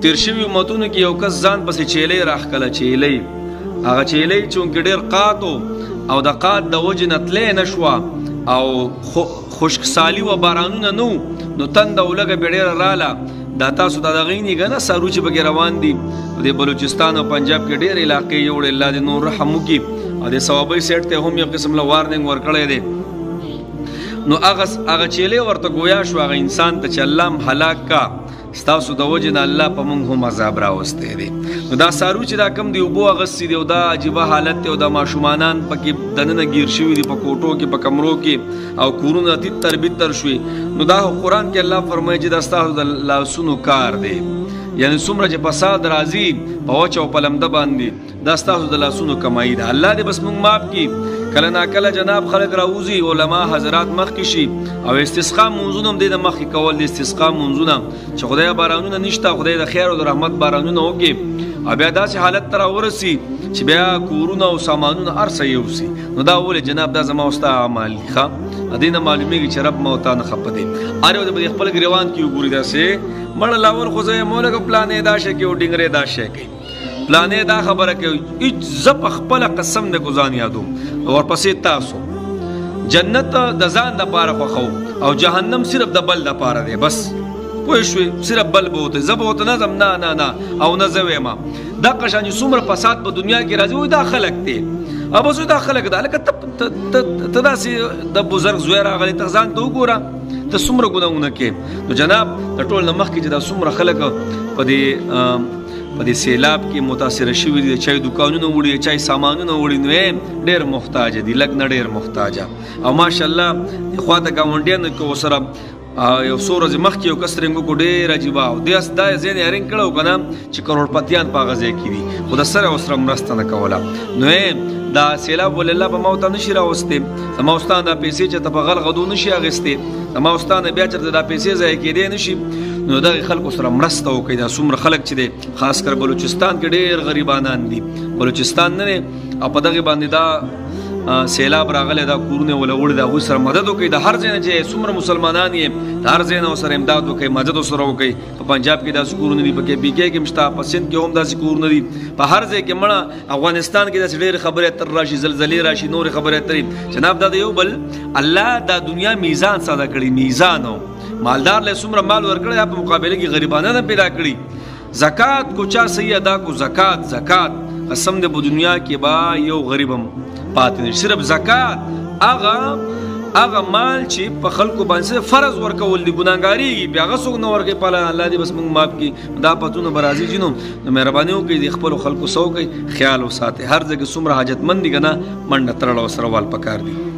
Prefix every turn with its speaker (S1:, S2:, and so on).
S1: تیر شوي امتونو کې یو کس ځان پسې چیلۍ راښکله چیلۍ هغه چیلۍ چونکې ډېر قات او د قات د وجې نه تلی نه شوه او خشکسالي و بارانونه نه نو تنده ولږه بیا ډېره راله دا تاسو د دغې نه که نه سارو چې پکې روان دي د بلوچستان او پنجاب کې ډېرې علاقې یوړې الله دې نور رحم وکړي او د ثوابۍ سیټ ته هم یو قسم له وارننګ ورکړی دی نو هغه چیلې ورته ګویا شو هغه انسان ته چې الله هم هلاک کا ستاسو د وجې نه الله په موږ هم عذاب راوستی دی نو دا سارو چې دا کم دی اوبو اغوستی دی او دا عجیبه حالت دی او دا ماشومانان پکې دننه ګیر شوي دي په کوټو کې په کمرو کې او کورونه تتر بتر شوي نو دا قرآن کې الله فرمایي چې دا ستاسو د لاسونو کار دی یعنی څومره چې فساد راځي په وچه او په لمده باندې دا ستاسو د لاسونو کمایي ده الله دې بس موږ معاف کړي کله ناکله جناب خلک راوځي علما حضرات مخکې شي او استسقا منځونه هم دې د مخکې کول د استسقا منځونه چې خدای بارانونه نشته خدای د خیر او د رحمت بارانونه وکړي او بیا داسې حالت ته راورسي چې بیا کورونه او سامانونه هر څه یوسي نو دا ولې جناب دا زما او ستا اعمال دي ښه دې نه معلومیږي چې رب ما او تا نه خفه دی هر یو د خپل ګریوان کې وګوري داسې مړه لاول خو زه یې مولږه پلانې دا شی کوي او ډینګرې دا شی کوي پلانې دا خبره کوي زه په خپله قسم د ګزان یادوم ورپسې تاسو جنت د ځان دپاره خوښوم او جهنم صرف د بل دپاره دی بس پوه شوې صرف بل به وته زه به ورته نه ځم نه او نه زه ویم دقه شان چې څومره فساد په دنیا کې راځي وایي دا خلک دی او بس دا خلک ده لکه ته داسې د بزرګ زوی راغلی ته ځان ته وګوره ته څومره ګناهونه کې نو جناب د ټول نه مخکې چې دا څومره خلک په دې سیلاب کې متاثره شوي دي چای دوکانونه وړي چای سامانونه وړي نو ډېر محتاج دي لږ نه ډېر محتاجه او ماشاءالله خوا د ګاونډیانو کې ورسره یو څو ورځې مخکې یو کس رنګ وکړو ډېر عجیبه او دا ځین یې رنګ کړی و که نه چې کروړپتیان په هغه ځای کې دي خو د سره ورسره مرسته نه کوله نو دا سیلاب ولې الله به ما ورته نشي راوستی زما استان دا پیسې چې ته په غل غدو نشي اخیستې زما استان بیا چېرته دا پیسې ضایع کېدی نشي نو دغې خلکو سره مرسته وکړئ دا څومره خلک چې دی خاص کر بلوچستان کې ډېر غریبانان دي بلوچستان نه دی او په دغې باندې دا سیلاب راغلی دا کورونه وله وړي د هغوی سره مدد وکړئ د هر ځای نه چې څومره مسلمانان یې د هر ځای نه ورسره امداد وکړئ مدد ورسره وکړئ په پنجاب کې داسې کورونه دي په کې کې هم شته په سند کې هم داسې کورونه دي په هر ځای کې مړه افغانستان کې داسې ډېرې خبرې اترې راشي زلزلې راشي نورې خبرې اترې جناب دا د یو بل الله دا دنیا میزان ساده کړي میزان مالدار له څومره مال ورکړی په مقابله کې غریبانه پیدا کړي زکات کو چا صحیح ادا کو زکات قسم دې په دنیا کې با یو غریبم پاتې نه صرف زکات هغه مال چې په خلکو باندې فرض ورکول دي ګناهګاري بیا هغه څوک نه ورکوي په الله دې بس موږ معاف کړي دا پتونه به راځي جنو نو مهرباني وکړئ د خپلو خلکو څه وکړئ خیال وساتئ هر ځای کې څومره حاجتمند دي که نه منډه تړل او سره وال پکار دي